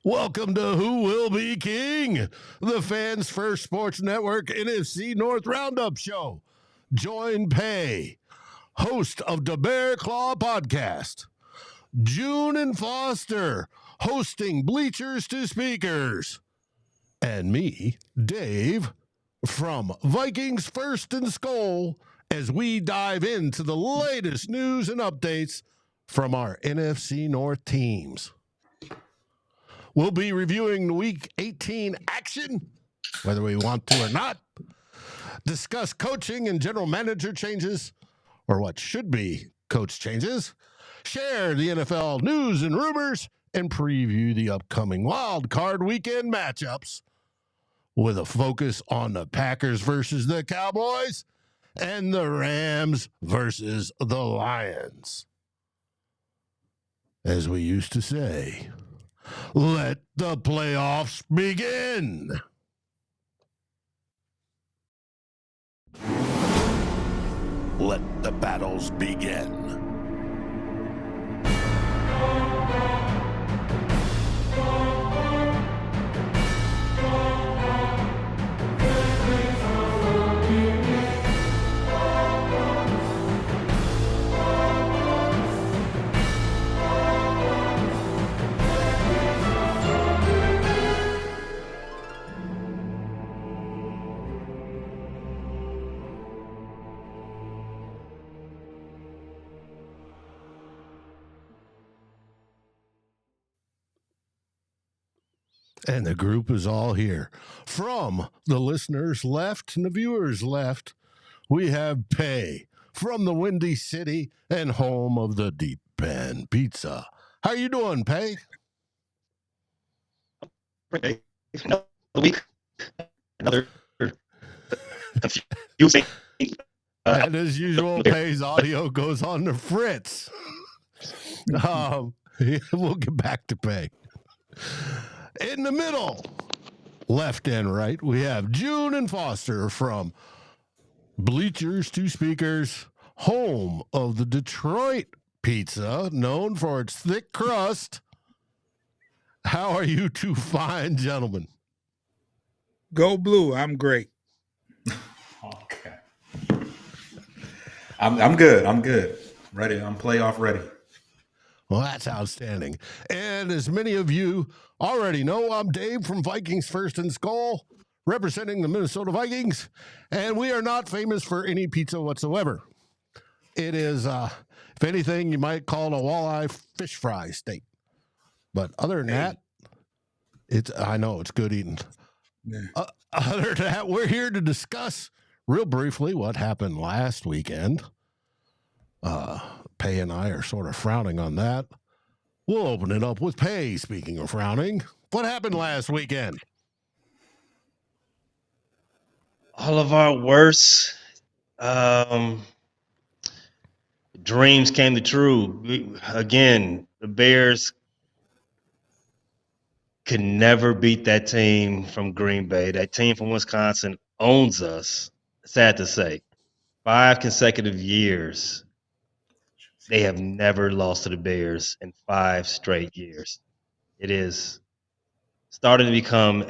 Welcome to Who Will Be King, the Fans First Sports Network NFC North Roundup Show. Join Pay, host of the Bear Claw Podcast. June and Foster, hosting Bleachers to Speakers. And me, Dave, from Vikings First and Skull, as we dive into the latest news and updates from our NFC North teams. We'll be reviewing Week 18 action, whether we want to or not, discuss coaching and general manager changes, or what should be coach changes, share the NFL news and rumors, and preview the upcoming wild card weekend matchups with a focus on the Packers versus the Cowboys and the Rams versus the Lions. As we used to say, let the playoffs begin. Let the battles begin. And the group is all here. From the listeners left and the viewers left, we have Pay from the Windy City and home of the Deep Pan Pizza. How you doing, Pay? Another week, another confusing. And as usual, Pay's audio goes on to Fritz. We'll get back to Pay. In the middle, left and right, we have June and Foster from Bleachers to Speakers, home of the Detroit Pizza, known for its thick crust. How are you two fine gentlemen? Go Blue. I'm great. Okay. I'm good. I'm good. Ready. I'm playoff ready. Well, that's outstanding. And as many of you already know, I'm Dave from Vikings First and Skull, representing the Minnesota Vikings, and we are not famous for any pizza whatsoever. It is, if anything, you might call it a walleye fish fry steak. But other than that, I know it's good eating. Yeah. Other than that, we're here to discuss real briefly what happened last weekend. Pay and I are sort of frowning on that. We'll open it up with Pay. Speaking of frowning, what happened last weekend? All of our worst dreams came to true. Again, the Bears could never beat that team from Green Bay. That team from Wisconsin owns us. Sad to say. 5 consecutive years. They have never lost to the Bears in 5 straight years. It is starting to become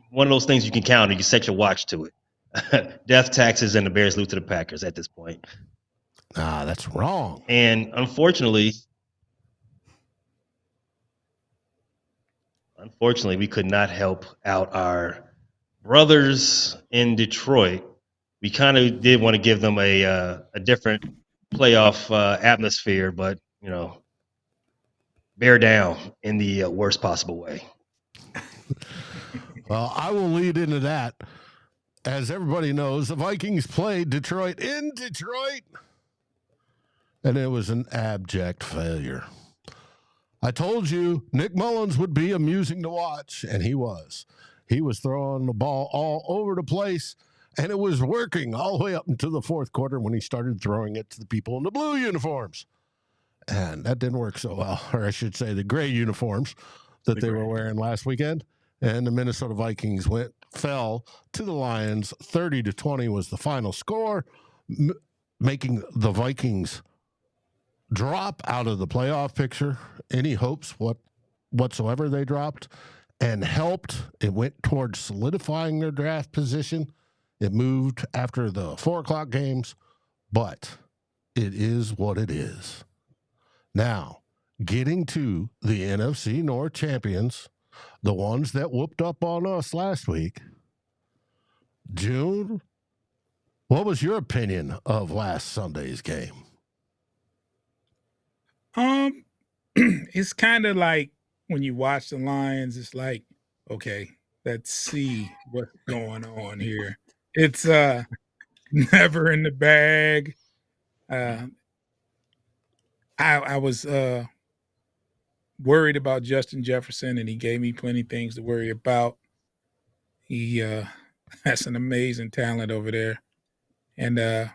one of those things you can count and you set your watch to it. Death taxes and the Bears lose to the Packers at this point. That's wrong. And unfortunately, we could not help out our brothers in Detroit. We kind of did want to give them a different playoff atmosphere, but, bear down in the worst possible way. Well, I will lead into that. As everybody knows, the Vikings played Detroit in Detroit, and it was an abject failure. I told you Nick Mullins would be amusing to watch, and he was. He was throwing the ball all over the place, and it was working all the way up until the fourth quarter when he started throwing it to the people in the blue uniforms. And that didn't work so well, or I should say the gray uniforms that they were wearing last weekend. And the Minnesota Vikings fell to the Lions. 30-20 was the final score, making the Vikings drop out of the playoff picture. Any hopes whatsoever they dropped and helped. It went towards solidifying their draft position. It moved after the 4 o'clock games, but it is what it is. Now, getting to the NFC North champions, the ones that whooped up on us last week. June, what was your opinion of last Sunday's game? It's kind of like when you watch the Lions, it's like, okay, let's see what's going on here. It's never in the bag. I was worried about Justin Jefferson, and he gave me plenty of things to worry about. He has an amazing talent over there, and I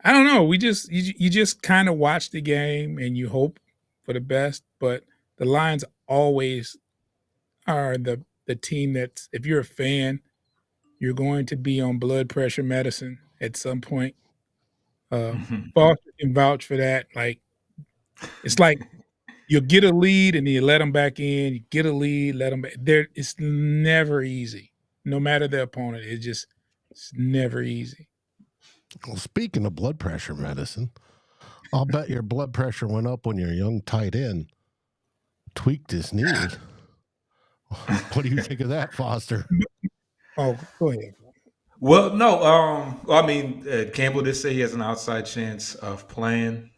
don't know. You just kind of watch the game and you hope for the best, but the Lions always are the team that's, if you're a fan, you're going to be on blood pressure medicine at some point. Foster can vouch for that. Like, it's like you'll get a lead and then you let them back in. You get a lead, let them back. It's never easy. No matter the opponent, it's never easy. Well, speaking of blood pressure medicine, I'll bet your blood pressure went up when your young tight end tweaked his knee. What do you think of that, Foster? Oh, go ahead. Well, no. I mean, Campbell did say he has an outside chance of playing.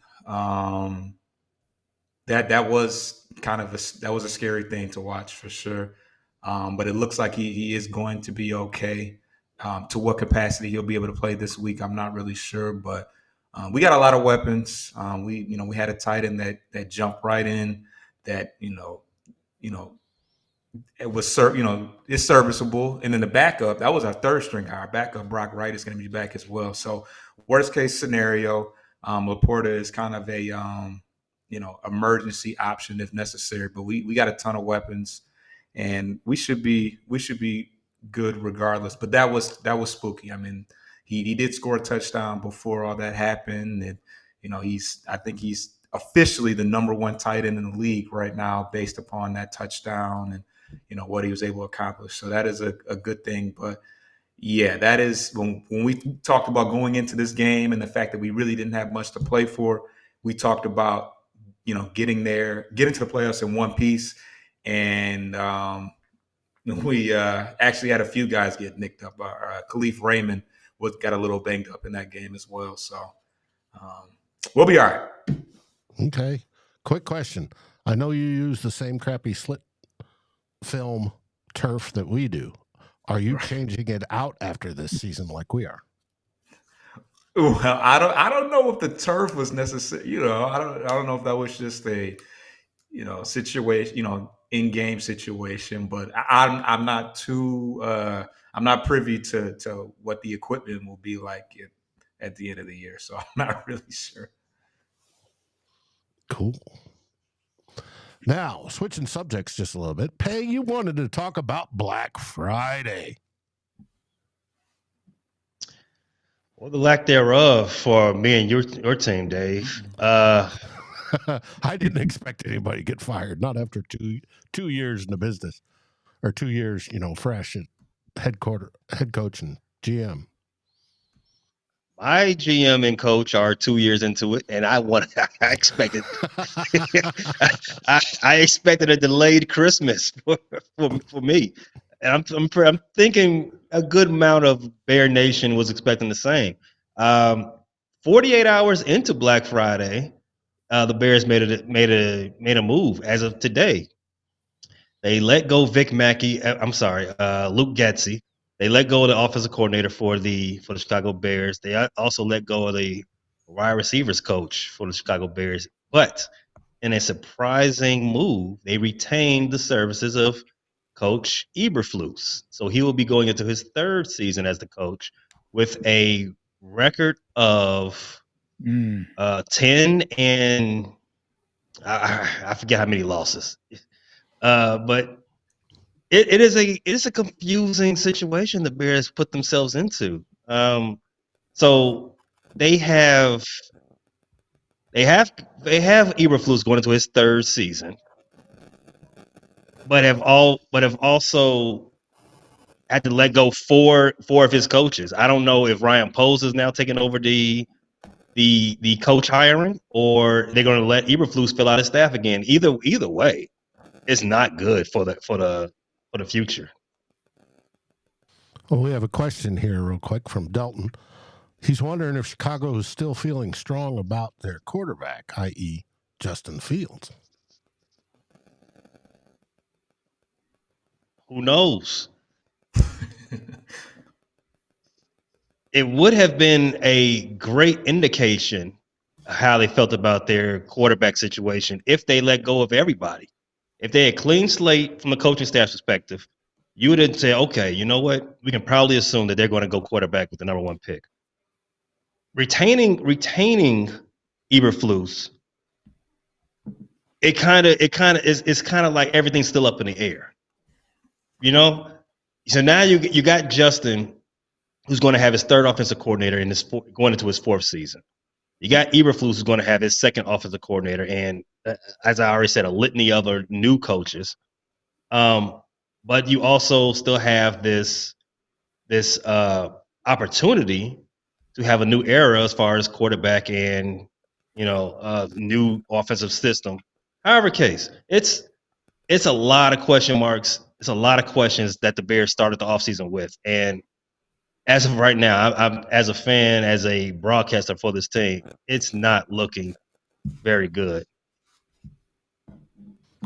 That was kind of a scary thing to watch for sure. But it looks like he is going to be okay. To what capacity he'll be able to play this week, I'm not really sure. But we got a lot of weapons. We had a tight end that jumped right in. That it was it's serviceable. And then the backup, that was our third string guy. Our backup, Brock Wright, is going to be back as well. So worst case scenario, Laporta is kind of a emergency option if necessary. But we got a ton of weapons, and we should be good regardless. But that was spooky. I mean, he did score a touchdown before all that happened, and I think he's officially the number one tight end in the league right now based upon that touchdown and what he was able to accomplish. So that is a good thing. But yeah, that is when we talked about going into this game and the fact that we really didn't have much to play for. We talked about getting to the playoffs in one piece, and we actually had a few guys get nicked up. Khalif Raymond got a little banged up in that game as well. So we'll be all right. Okay. Quick question. I know you use the same crappy slit film turf that we do. Are you changing it out after this season like we are? Well, I don't know if the turf was necessary. I don't know if that was just a situation, in-game situation. But I'm not too I'm not privy to what the equipment will be like at the end of the year. So I'm not really sure. Cool. Now, switching subjects just a little bit. Pay, you wanted to talk about Black Friday. Well, the lack thereof for me and your team, Dave. I didn't expect anybody to get fired, not after two years in the business, or 2 years, fresh at head coach and GM. My GM and coach are 2 years into it, and I expected I expected a delayed Christmas for me, and I'm thinking a good amount of Bear Nation was expecting the same. 48 hours into Black Friday, the Bears made a move as of today. They let go Luke Getsy. They let go of the offensive coordinator for the Chicago Bears. They also let go of the wide receivers coach for the Chicago Bears. But in a surprising move, they retained the services of Coach Eberflus. So he will be going into his third season as the coach with a record of 10 and I forget how many losses. But it is a confusing situation the Bears put themselves into. So they have Eberflus going into his third season. but have also had to let go four of his coaches. I don't know if Ryan Poles is now taking over the coach hiring, or they're going to let Eberflus fill out his staff again. Either way, it's not good for the future. Well, we have a question here real quick from Delton. He's wondering if Chicago is still feeling strong about their quarterback, i.e. Justin Fields. Who knows? It would have been a great indication of how they felt about their quarterback situation if they let go of everybody. If they had clean slate from a coaching staff perspective, you would say, okay, you know what? We can probably assume that they're going to go quarterback with the number 1 pick. Retaining Eberflus, it's kind of like everything's still up in the air. You know? So now you got Justin, who's going to have his 3rd offensive coordinator in this going into his 4th season. You got Eberflus, who's going to have his 2nd offensive coordinator, and as I already said, a litany of other new coaches. But you also still have this opportunity to have a new era as far as quarterback and new offensive system. However, case it's a lot of question marks. It's a lot of questions that the Bears started the offseason with, and as of right now, I'm as a fan, as a broadcaster for this team, it's not looking very good.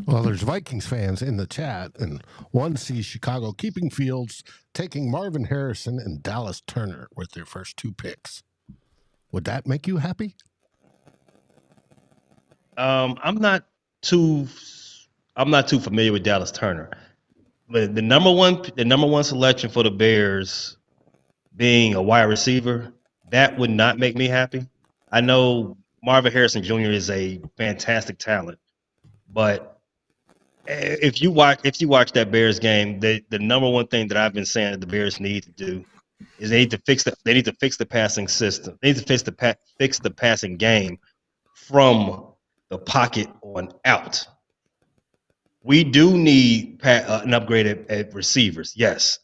Well, there's Vikings fans in the chat, and one sees Chicago keeping Fields, taking Marvin Harrison and Dallas Turner with their first 2 picks. Would that make you happy? I'm not too familiar with Dallas Turner, but the number one selection for the Bears being a wide receiver, that would not make me happy. I know Marvin Harrison Jr. is a fantastic talent, but if you watch that Bears game, the number one thing that I've been saying that the Bears need to do is they need to fix the passing system. They need to fix the passing game from the pocket on out. We do need an upgrade at receivers, yes.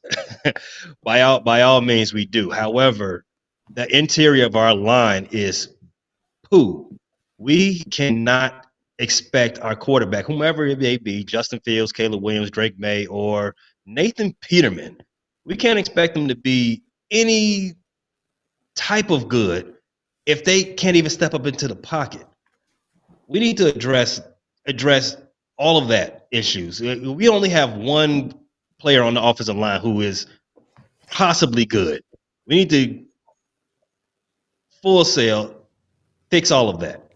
by all means, we do. However, the interior of our line is poo. We cannot expect our quarterback, whomever it may be, Justin Fields, Caleb Williams, Drake May, or Nathan Peterman, we can't expect them to be any type of good if they can't even step up into the pocket. We need to address all of that issues. We only have one player on the offensive line who is possibly good. We need to full sail fix all of that.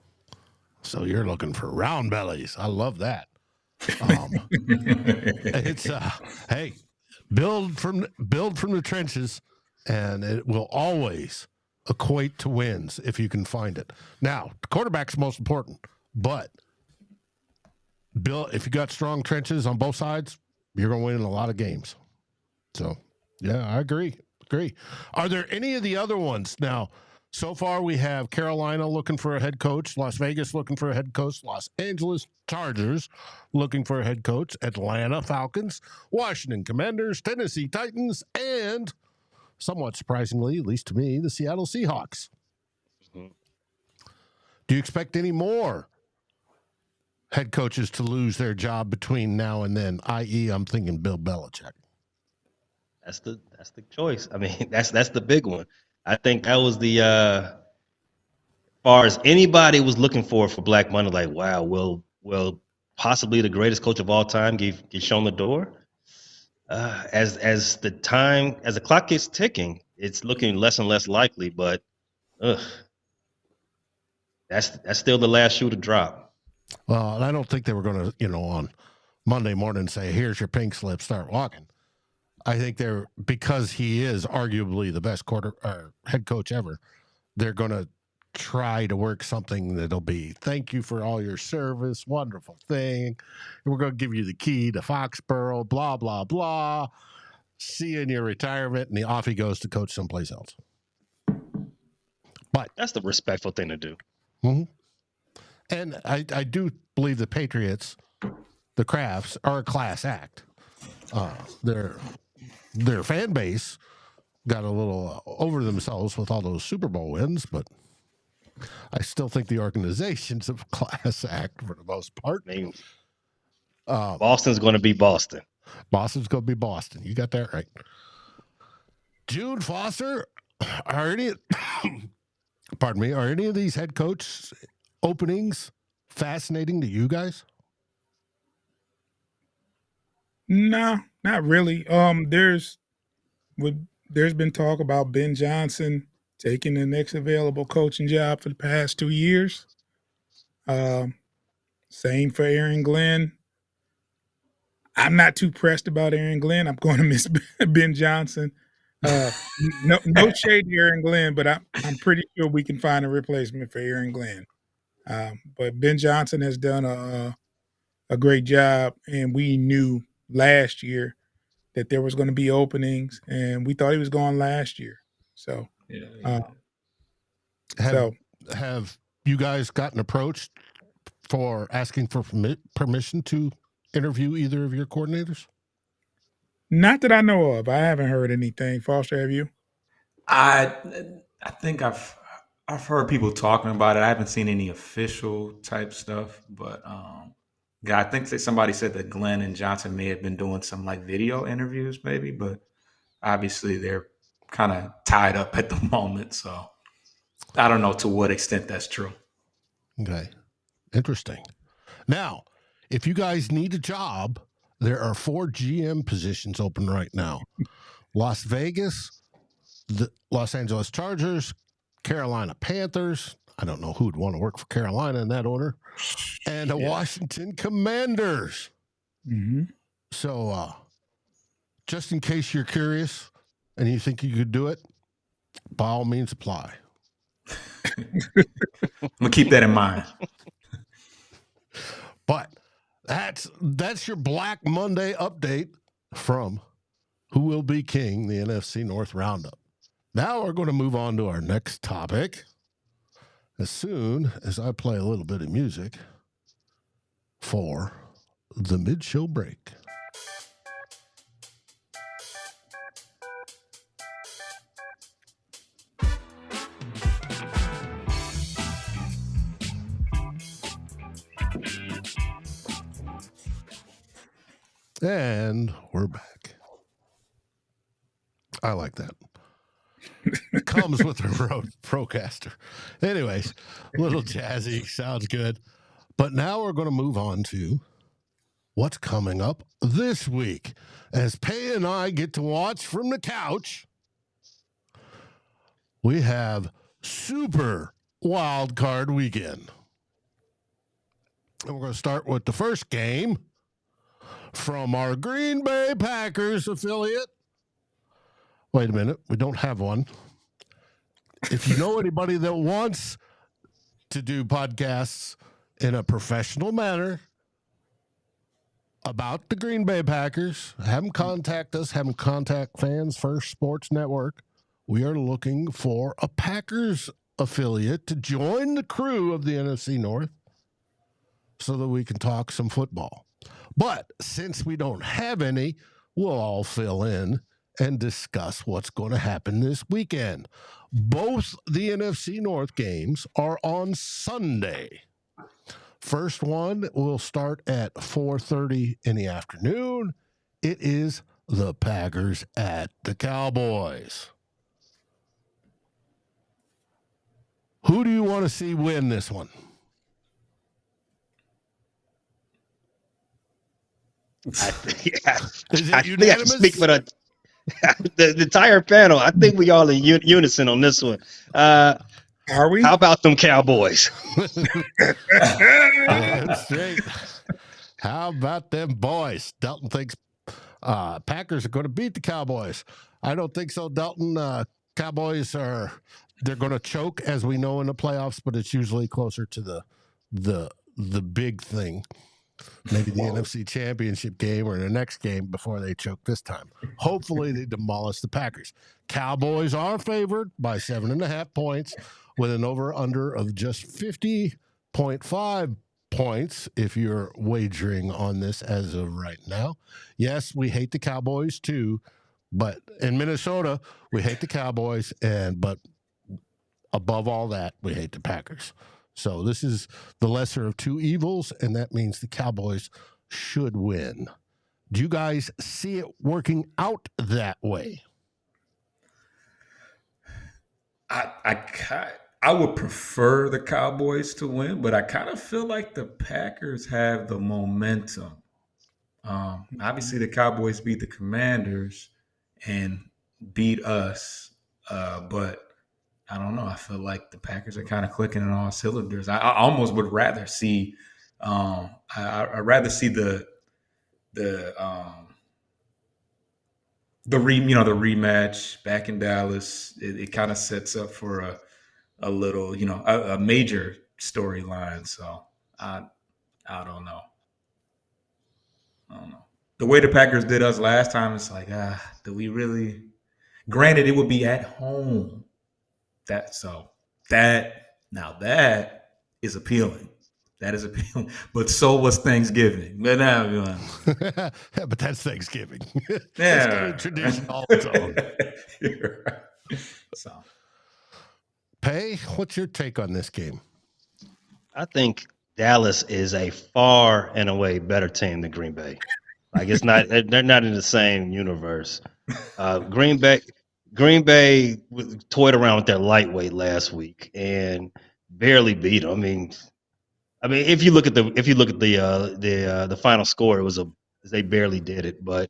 So you're looking for round bellies. I love that. It's hey, build from the trenches, and it will always equate to wins if you can find it. Now, the quarterback's most important, but if you got strong trenches on both sides, you're going to win in a lot of games. So, yeah, I agree. Are there any of the other ones now? So far, we have Carolina looking for a head coach, Las Vegas looking for a head coach, Los Angeles Chargers looking for a head coach, Atlanta Falcons, Washington Commanders, Tennessee Titans, and somewhat surprisingly, at least to me, the Seattle Seahawks. Mm-hmm. Do you expect any more head coaches to lose their job between now and then, i.e., I'm thinking Bill Belichick? That's the choice. I mean, that's the big one. I think that was the far as anybody was looking for Black Monday, like, wow, will possibly the greatest coach of all time get shown the door? As the clock gets ticking, it's looking less and less likely, but that's still the last shoe to drop. Well, and I don't think they were going to, on Monday morning say, here's your pink slip, start walking. I think because he is arguably the best head coach ever, they're going to try to work something that'll be, thank you for all your service, wonderful thing. And we're going to give you the key to Foxborough, blah, blah, blah. See you in your retirement, and off he goes to coach someplace else. But that's the respectful thing to do. Mm-hmm. And I do believe the Patriots the Crafts are a class act. Their fan base got a little over themselves with all those Super Bowl wins, but I still think the organization's a class act for the most part. I mean, Uh, Boston's going to be Boston. Boston's going to be Boston. You got that right. June Foster, are any of these head coach openings fascinating to you guys? No, not really. There's been talk about Ben Johnson taking the next available coaching job for the past 2 years. Same for Aaron Glenn. I'm not too pressed about Aaron Glenn. I'm going to miss Ben Johnson. No shade to Aaron Glenn, but I'm pretty sure we can find a replacement for Aaron Glenn. But Ben Johnson has done a great job, and we knew last year that there was going to be openings, and we thought he was gone last year. So, Have you guys gotten approached for asking for permission to interview either of your coordinators? not that I know of. I haven't heard anything. Foster, have you? I think I've heard people talking about it. I haven't seen any official type stuff, but yeah, I think that somebody said that Glenn and Johnson may have been doing some like video interviews, maybe, but obviously they're kind of tied up at the moment, so I don't know to what extent that's true. Okay. Interesting. Now, if you guys need a job, there are 4 GM positions open right now. Las Vegas, the Los Angeles Chargers, Carolina Panthers. I don't know who would want to work for Carolina in that order. And the Washington Commanders. Mm-hmm. So, just in case you're curious and you think you could do it, by all means apply. I'm gonna keep that in mind. But that's your Black Monday update from Who Will Be King, the NFC North Roundup. Now we're going to move on to our next topic as soon as I play a little bit of music for the mid-show break. And we're back. I like that. Comes with a Rode Procaster. Anyways, a little jazzy, sounds good. But now we're going to move on to what's coming up this week. As Pay and I get to watch from the couch, we have Super Wild Card Weekend. And we're going to start with the first game from our Green Bay Packers affiliate. Wait a minute, we don't have one. If you know anybody that wants to do podcasts in a professional manner about the Green Bay Packers, have them contact us, have them contact Fans First Sports Network. We are looking for a Packers affiliate to join the crew of the NFC North so that we can talk some football. But since we don't have any, we'll all fill in and discuss what's going to happen this weekend. Both the NFC North games are on Sunday. First one will start at 4:30 in the afternoon. It is the Packers at the Cowboys. Who do you want to see win this one? I think Is it I can unanimous? speak for the entire panel. I think we all in unison on this one. Are we? How about them Cowboys? Damn straight. How about them boys? Dalton thinks Packers are going to beat the Cowboys. I don't think so, Dalton. Cowboys they're going to choke, as we know in the playoffs, but it's usually closer to the big thing. Maybe the NFC Championship game or the next game before they choke this time. Hopefully they demolish the Packers. Cowboys are favored by 7.5 points with an over-under of just 50.5 points if you're wagering on this as of right now. Yes, we hate the Cowboys too, but in Minnesota, we hate the Cowboys, but above all that, we hate the Packers. So this is the lesser of two evils, and that means the Cowboys should win. Do you guys see it working out that way? I would prefer the Cowboys to win, but I kind of feel like the Packers have the momentum. Obviously, the Cowboys beat the Commanders and beat us, but I don't know. I feel like the Packers are kind of clicking on all cylinders. I almost would rather see. I'd rather see the rematch back in Dallas. It kind of sets up for a little, a major storyline. So I don't know. The way the Packers did us last time, it's like, do we really? Granted, it would be at home. That is appealing. That is appealing. But so was Thanksgiving. But now, yeah, but that's Thanksgiving. Yeah, it's got a tradition all its own. Right. So, Pay, what's your take on this game? I think Dallas is a far and away better team than Green Bay. Like it's not, they're not in the same universe. Green Bay toyed around with their lightweight last week and barely beat them. I mean, if you look at the final score, they barely did it. But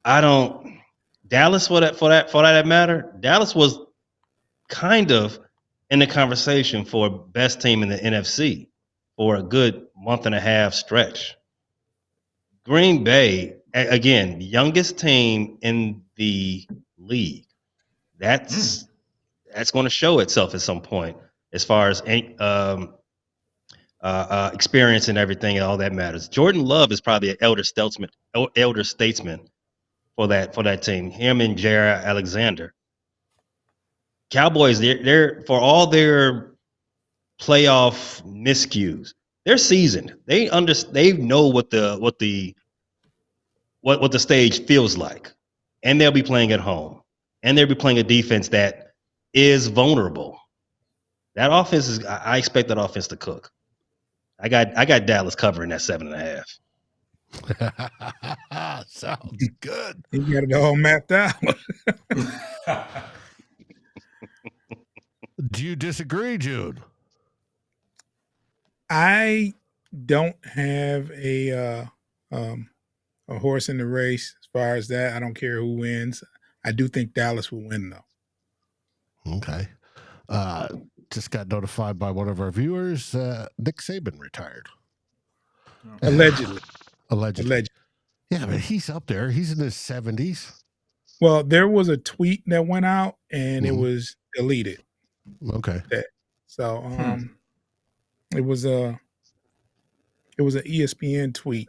Dallas for that matter, Dallas was kind of in the conversation for best team in the NFC for a good month and a half stretch. Green Bay, again, youngest team in the league. That's going to show itself at some point as far as experience and everything, and all that matters. Jordan Love is probably an elder statesman for that team. Him and Jared Alexander. Cowboys, they're for all their playoff miscues, they're seasoned. They know what the stage feels like, and they'll be playing at home, and they'll be playing a defense that is vulnerable. That offense is. I expect that offense to cook. I got Dallas covering that 7.5. Sounds good. You got it all mapped out. Do you disagree, Jude? I don't have a horse in the race as far as that. I don't care who wins. I do think Dallas will win, though. Okay. Just got notified by one of our viewers. Nick Saban retired. Allegedly. Allegedly. Yeah, but he's up there. He's in his 70s. Well, there was a tweet that went out and it was deleted. Okay. So it was an ESPN tweet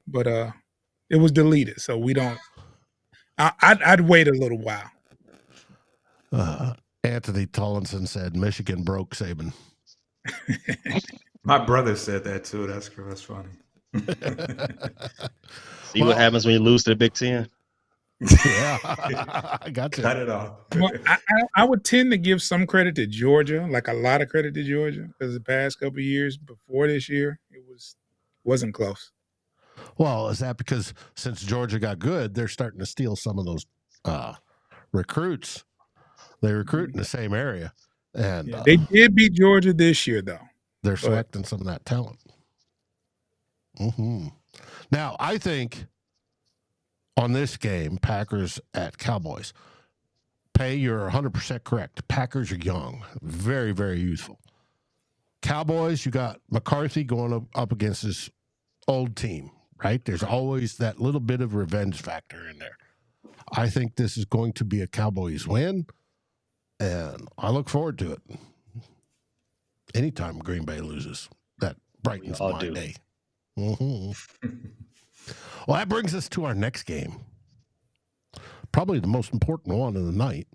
but it was deleted. So we don't. I'd wait a little while. Anthony Tollinson said Michigan broke Saban. My brother said that too. That's funny. See what happens when you lose to the Big Ten? Yeah, I got you. Cut it off. Well, I would tend to give some credit to Georgia, like a lot of credit to Georgia, because the past couple of years before this year, it wasn't close. Well, is that because since Georgia got good, they're starting to steal some of those recruits? They recruit in the same area, and they did beat Georgia this year, though. They're selecting some of that talent. Now, I think on this game, Packers at Cowboys, Pay, you're 100% correct. Packers are young, very, very youthful. Cowboys, you got McCarthy going up against his old team, right? There's always that little bit of revenge factor in there. I think this is going to be a Cowboys win, and I look forward to it. Anytime Green Bay loses, that brightens my day. Well, that brings us to our next game. Probably the most important one of the night.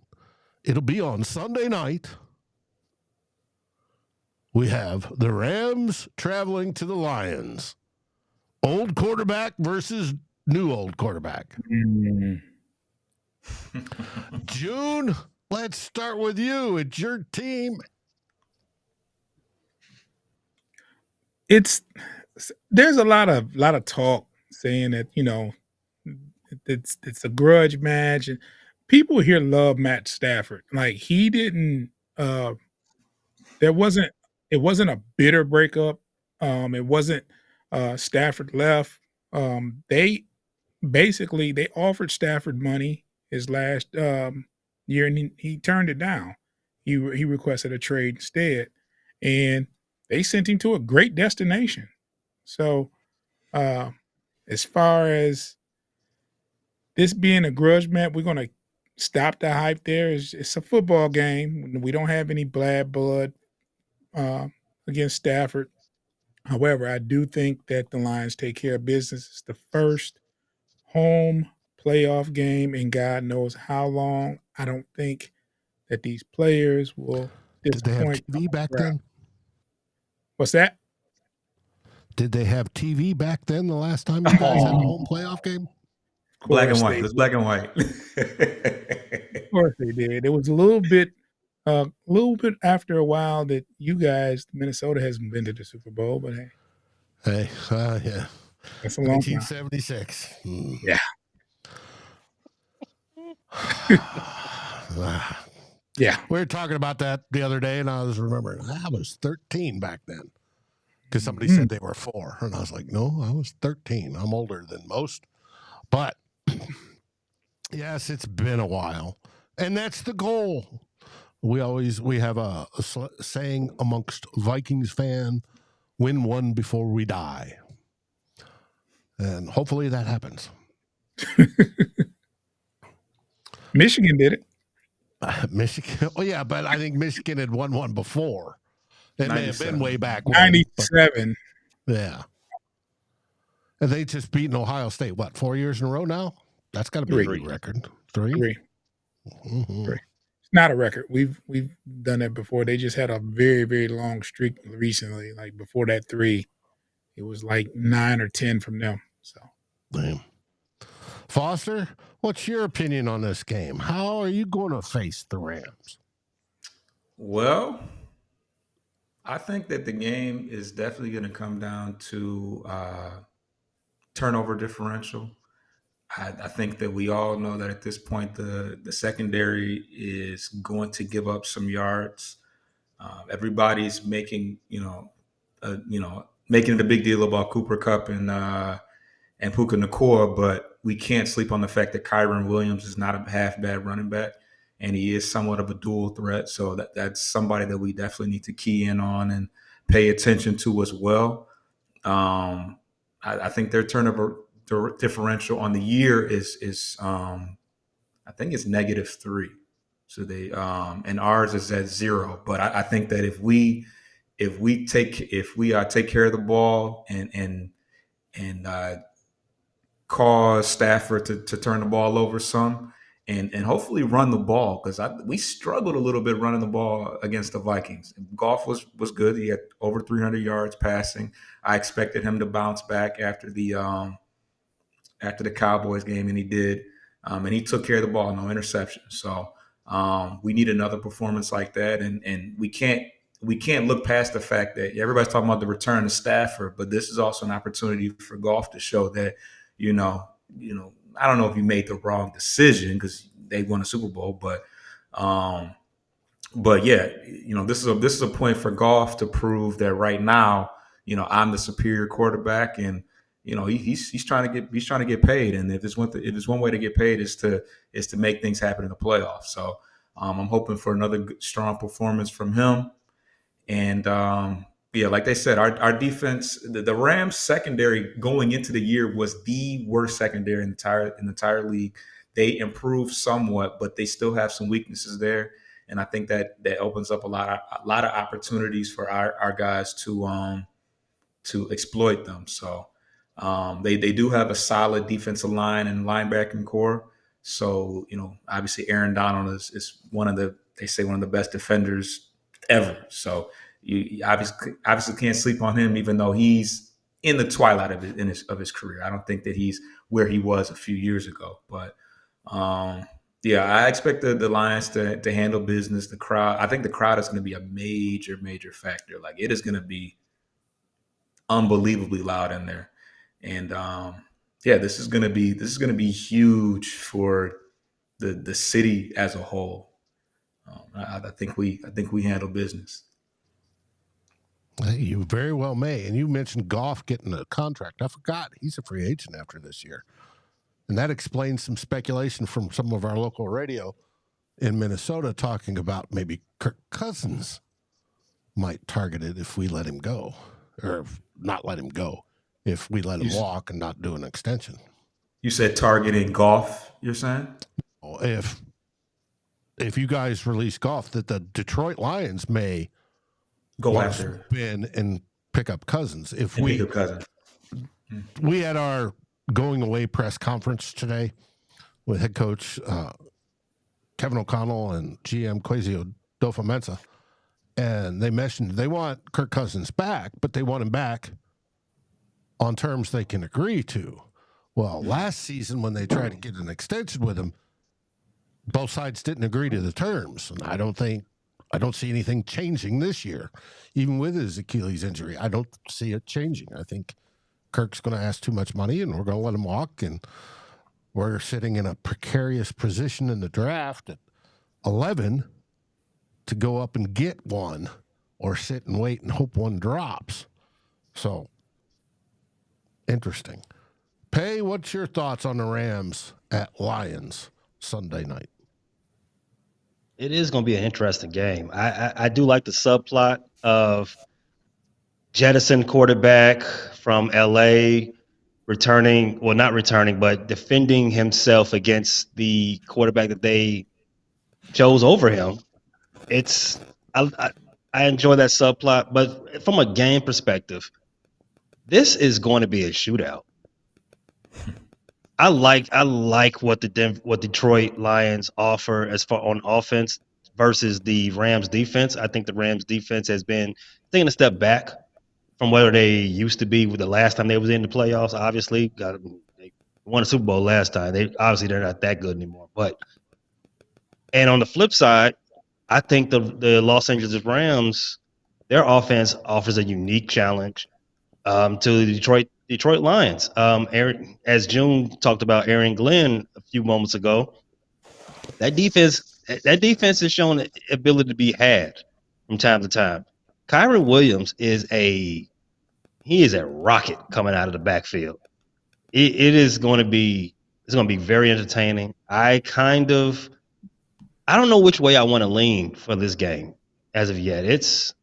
It'll be on Sunday night. we have the Rams traveling to the Lions. Old quarterback versus new old quarterback. Mm. June, let's start with you. It's your team. There's a lot of talk saying that, it's a grudge match, and people here love Matt Stafford. Like, he didn't there wasn't it wasn't a bitter breakup. It wasn't Stafford left. They offered Stafford money his last year, and he turned it down. He requested a trade instead, and they sent him to a great destination. So, uh, as far as this being a grudge match, we're gonna stop the hype there. It's a football game. We don't have any bad blood uh, against Stafford. However, I do think that the Lions take care of business. It's the first home playoff game in God knows how long. I don't think that these players will Did they have disappoint. TV back then? What's that? Did they have TV back then the last time you guys had a home playoff game? Of Black and course white. they It was black and white. Of course they did. It was a little bit after a while that you guys, Minnesota, hasn't been to the Super Bowl, but hey, Hey, yeah. that's a long time. 1976. Yeah. Yeah. We were talking about that the other day, and I was remembering I was 13 back then because somebody said they were 4. And I was like, no, I was 13. I'm older than most. But yes, it's been a while. And that's the goal. We have a saying amongst Vikings fan, win one before we die. And hopefully that happens. Michigan did it. Michigan. Oh, yeah, but I think Michigan had won one before. It may have been way back when. 97. Yeah. And they just beaten Ohio State, 4 years in a row now? That's got to be a new record. 3? 3. Mm-hmm. 3. It's not a record. We've done that before. They just had a very, very long streak recently. Like before that 3, it was like 9 or 10 from them. So, Damn. Foster, what's your opinion on this game? How are you going to face the Rams? Well, I think that the game is definitely going to come down to turnover differential. I think that we all know that at this point the secondary is going to give up some yards. Everybody's making making it a big deal about Cooper Kupp and Puka Nacua, but we can't sleep on the fact that Kyron Williams is not a half bad running back, and he is somewhat of a dual threat. So that's somebody that we definitely need to key in on and pay attention to as well. I think their turnover differential on the year is I think it's -3. So they and ours is at 0. But I think that if we take care of the ball and cause Stafford to turn the ball over some and hopefully run the ball, because we struggled a little bit running the ball against the Vikings. Goff was good. He had over 300 yards passing. I expected him to bounce back after the Cowboys game, and he did. And he took care of the ball, no interceptions. So we need another performance like that, and we can't look past the fact that everybody's talking about the return of Stafford, but this is also an opportunity for Goff to show that, I don't know if you made the wrong decision because they won a Super Bowl, but yeah, this is a point for Goff to prove that right now, I'm the superior quarterback, and he's trying to get paid, and if there's one way to get paid is to make things happen in the playoffs. So I'm hoping for another strong performance from him. And like they said, our defense, the Rams secondary going into the year was the worst secondary in the entire league. They improved somewhat, but they still have some weaknesses there. And I think that opens up a lot of opportunities for our guys to exploit them. So they do have a solid defensive line and linebacking core. So, obviously Aaron Donald is one of the best defenders ever. So, You obviously can't sleep on him, even though he's in the twilight of his career. I don't think that he's where he was a few years ago. But yeah, I expect the Lions to handle business. The crowd, I think the crowd is going to be a major factor. Like, it is going to be unbelievably loud in there, and yeah, this is going to be huge for the city as a whole. I think we handle business. Hey, you very well may. And you mentioned Goff getting a contract. I forgot he's a free agent after this year. And that explains some speculation from some of our local radio in Minnesota talking about maybe Kirk Cousins might target it if we let him go, or not let him go, if we let him walk and not do an extension. You said targeting Goff, you're saying? If you guys release Goff, that the Detroit Lions may go after Ben and pick up Cousins. Pick up Cousins. We had our going away press conference today with head coach Kevin O'Connell and GM Kwesi Adofo-Mensah, and they mentioned they want Kirk Cousins back, but they want him back on terms they can agree to. Well, last season when they tried to get an extension with him, both sides didn't agree to the terms, and I don't see anything changing this year. Even with his Achilles injury, I don't see it changing. I think Kirk's going to ask too much money, and we're going to let him walk, and we're sitting in a precarious position in the draft at 11 to go up and get one, or sit and wait and hope one drops. So, interesting. Pay, what's your thoughts on the Rams at Lions Sunday night? It is going to be an interesting game. I do like the subplot of jettison quarterback from LA returning, well, not returning, but defending himself against the quarterback that they chose over him. I enjoy that subplot, but from a game perspective, this is going to be a shootout. I like what Detroit Lions offer as far on offense versus the Rams defense. I think the Rams defense has been taking a step back from where they used to be with the last time they was in the playoffs. Obviously, they won a Super Bowl last time. They're not that good anymore. And on the flip side, I think the Los Angeles Rams, their offense offers a unique challenge to the Detroit Lions. As June talked about Aaron Glenn a few moments ago, that defense has shown the ability to be had from time to time. Kyren Williams is a rocket coming out of the backfield. It's going to be very entertaining. I don't know which way I want to lean for this game as of yet. It's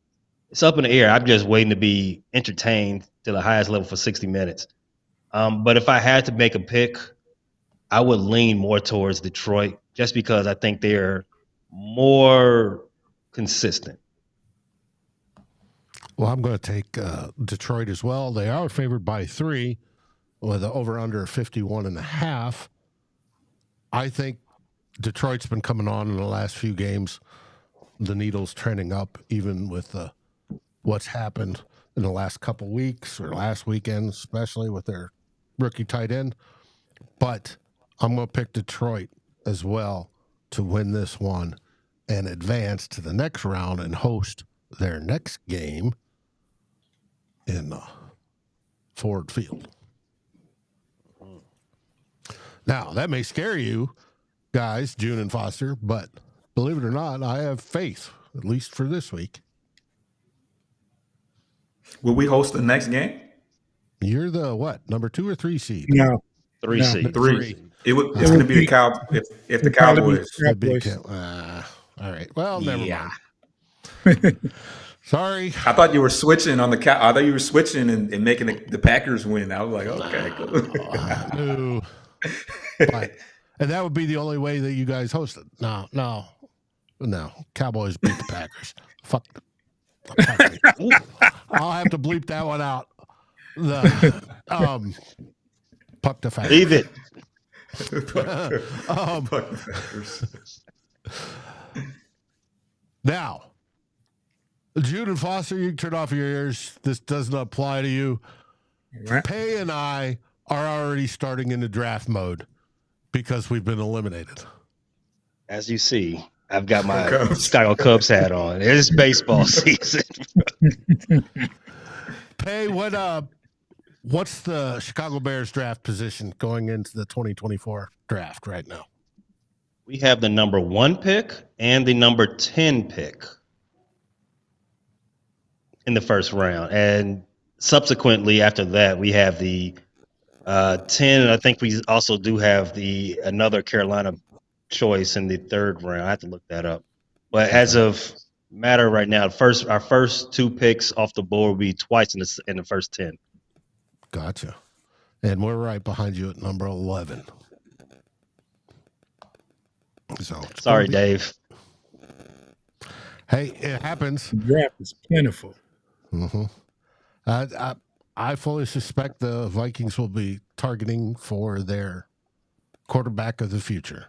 up in the air. I'm just waiting to be entertained to the highest level for 60 minutes. But if I had to make a pick, I would lean more towards Detroit just because I think they're more consistent. Well, I'm going to take Detroit as well. They are favored by 3 with an over-under 51.5. I think Detroit's been coming on in the last few games. The needle's trending up, even with what's happened in the last couple weeks or last weekend, especially with their rookie tight end. But I'm going to pick Detroit as well to win this one and advance to the next round and host their next game in Ford Field. Now, that may scare you guys, June and Foster, but believe it or not, I have faith, at least for this week. Will we host the next game? You're the what? Number 2 or 3 seed? No, 3 seed. 3. It's going to be the Cowboys. If the Cowboys. All right. Well, never mind. Sorry. I thought you were switching on the I thought you were switching and making the Packers win. I was like, okay, cool. No. And that would be the only way that you guys hosted. No. Cowboys beat the Packers. Fuck. I'll have to bleep that one out. Puck the Packers. Leave it. Fuck the Packers. Now, Jude and Foster, you can turn off your ears. This doesn't apply to you. Right? Pay and I are already starting into draft mode because we've been eliminated. As you see, I've got my Cubs. Chicago Cubs hat on. It's baseball season. Pay, what's the Chicago Bears draft position going into the 2024 draft right now? We have the number 1 pick and the number 10 pick in the first round. And subsequently, after that, we have the 10. I think we also do have another Carolina choice in the third round. I have to look that up. But as of matter right now, our first 2 picks off the board will be twice in the first 10. Gotcha. And we're right behind you at number 11. So Sorry, Dave. Hey, it happens. The draft is plentiful. Mm-hmm. I fully suspect the Vikings will be targeting for their quarterback of the future.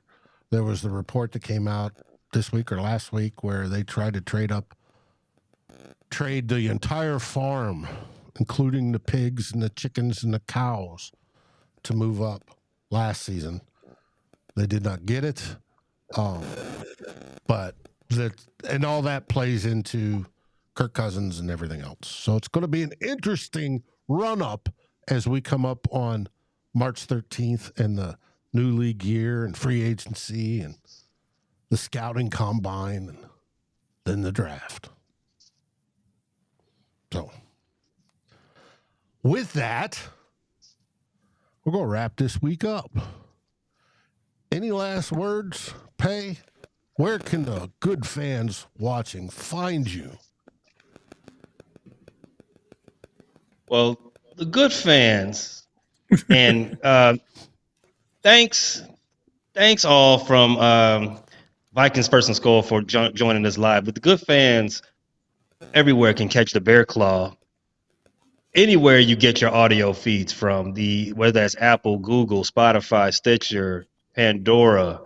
There was the report that came out this week or last week where they tried to trade the entire farm, including the pigs and the chickens and the cows, to move up last season. They did not get it. But and all that plays into Kirk Cousins and everything else. So it's going to be an interesting run-up as we come up on March 13th and the new league year and free agency and the scouting combine and then the draft. So with that, we're going to wrap this week up. Any last words, Pay? Where can the good fans watching find you? Well, the good fans, and thanks all from Vikings First and Skol for joining us live. But the good fans everywhere can catch the Bear Claw anywhere you get your audio feeds from, whether that's Apple, Google, Spotify, Stitcher, Pandora,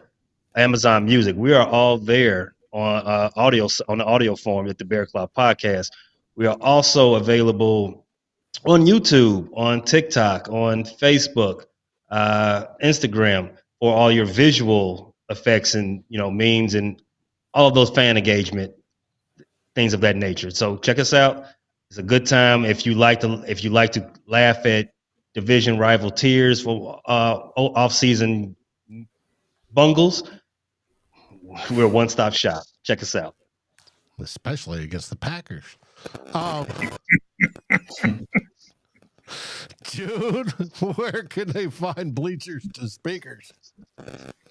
Amazon Music. We are all there on the audio form at the Bear Claw Podcast. We are also available on YouTube, on TikTok, on Facebook, Instagram, for all your visual effects and memes and all of those fan engagement things of that nature. So check us out. It's a good time if you like to laugh at division rival tears for off-season bungles. We're a one-stop shop. Check us out. Especially against the Packers. Jude, where can they find Bleachers to Speakers?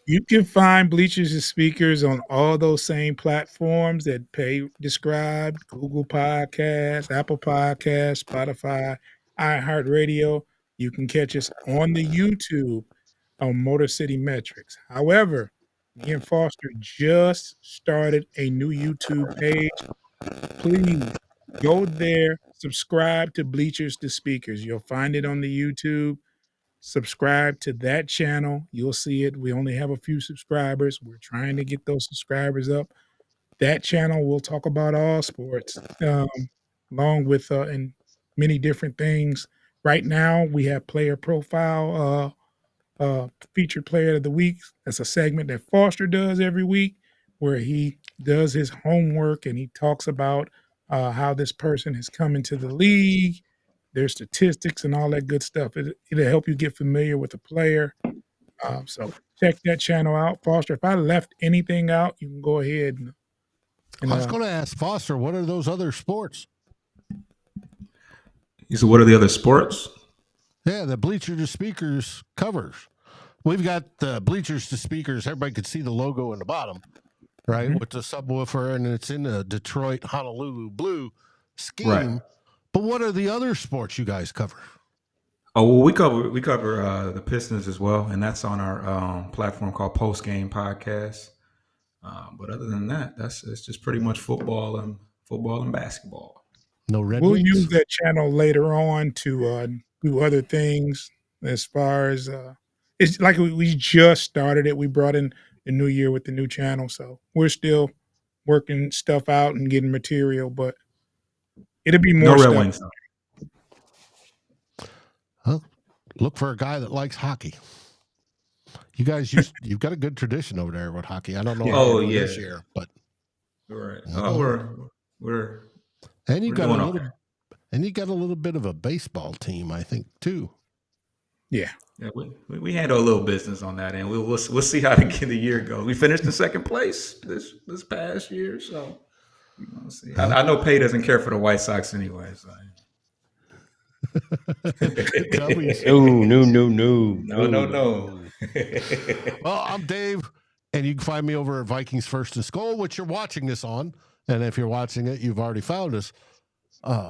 You can find Bleachers to Speakers on all those same platforms that Pay described: Google Podcasts, Apple Podcasts, Spotify, iHeartRadio. You can catch us on the YouTube on Motor City Metrics. However, me and Foster just started a new YouTube page. Please go there, subscribe to Bleachers to Speakers. You'll find it on the YouTube. Subscribe to that channel. You'll see it. We only have a few subscribers. We're trying to get those subscribers up. That channel will talk about all sports, along with and many different things. Right now, we have Player Profile, Featured Player of the Week. That's a segment that Foster does every week where he does his homework and he talks about how this person has come into the league, their statistics and all that good stuff. It'll help you get familiar with the player. So check that channel out. Foster, if I left anything out, you can go ahead. I was going to ask Foster, what are those other sports? You said, what are the other sports? Yeah, the Bleachers to Speakers covers. We've got the Bleachers to Speakers. Everybody could see the logo in the bottom, right? Mm-hmm. With the subwoofer, and it's in the Detroit, Honolulu blue scheme. Right. But what are the other sports you guys cover? Oh, well, we cover the Pistons as well, and that's on our platform called Post Game Podcast. But other than that, it's just pretty much football and basketball. No Red We'll Wings? use that channel later on to do other things. As far as it's like we just started it. We brought in the new year with the new channel, so we're still working stuff out and getting material. But It'll be No more Red stuff. Wings. Well, look for a guy that likes hockey. You guys, you've got a good tradition over there with hockey. I don't know how you're doing this year, but Right. Oh, we're and you we're got a doing little, okay. and you got a little bit of a baseball team, I think, too. Yeah. Yeah, we handle a little business on that, and we'll see how the year goes. We finished in second place this past year, so we're gonna see. I know Pay doesn't care for the White Sox anyway. So. No. Well, I'm Dave, and you can find me over at Vikings First and Skull, which you're watching this on. And if you're watching it, you've already found us.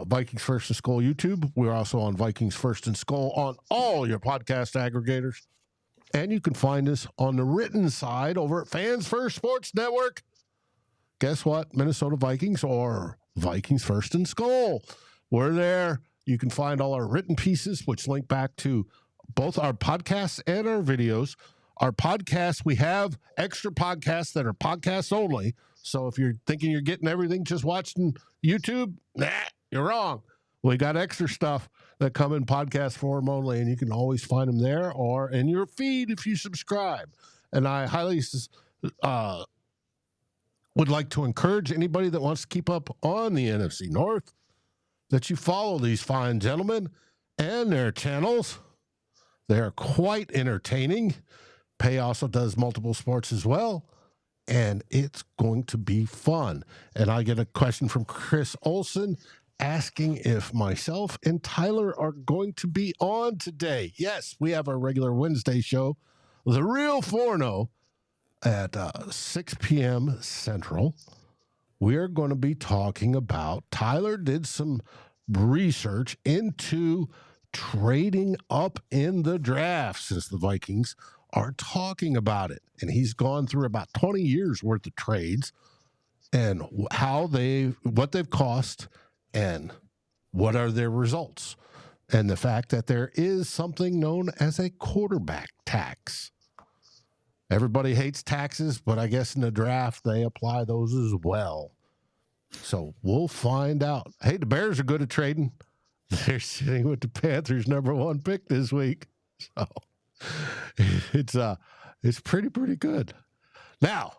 Vikings First and Skull YouTube. We're also on Vikings First and Skull on all your podcast aggregators. And you can find us on the written side over at Fans First Sports Network. Guess what? Minnesota Vikings or Vikings First and Skull. We're there. You can find all our written pieces, which link back to both our podcasts and our videos. Our podcasts, we have extra podcasts that are podcasts only. So if you're thinking you're getting everything just watching YouTube, you're wrong. We got extra stuff that come in podcast form only, and you can always find them there or in your feed if you subscribe. And I highly would like to encourage anybody that wants to keep up on the NFC North that you follow these fine gentlemen and their channels. They're quite entertaining. Pay also does multiple sports as well, and it's going to be fun. And I get a question from Chris Olson asking if myself and Tyler are going to be on today. Yes, we have our regular Wednesday show, The Real Forno, at 6 p.m. Central. We're going to be talking about, Tyler did some research into trading up in the draft since the Vikings are talking about it. And he's gone through about 20 years worth of trades and what they've cost and what are their results. And the fact that there is something known as a quarterback tax. Everybody hates taxes, but I guess in the draft, they apply those as well. So we'll find out. Hey, the Bears are good at trading. They're sitting with the Panthers' #1 pick this week. So it's pretty good. Now,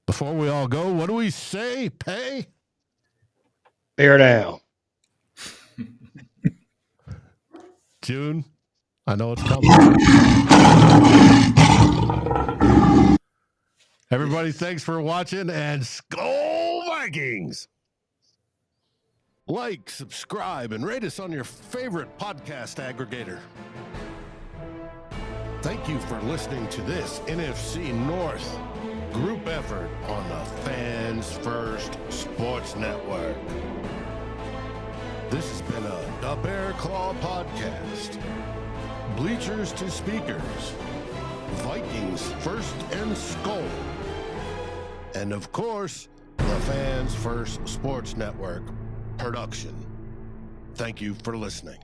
before we all go, what do we say, Pay? Bear down. June, I know it's coming. Everybody, thanks for watching, and Skull Vikings! Like, subscribe, and rate us on your favorite podcast aggregator. Thank you for listening to this NFC North group effort on the Fans First Sports Network. This has been the Bear Claw Podcast. Bleachers to Speakers. Vikings First and Skull. And of course, the Fans First Sports Network production. Thank you for listening.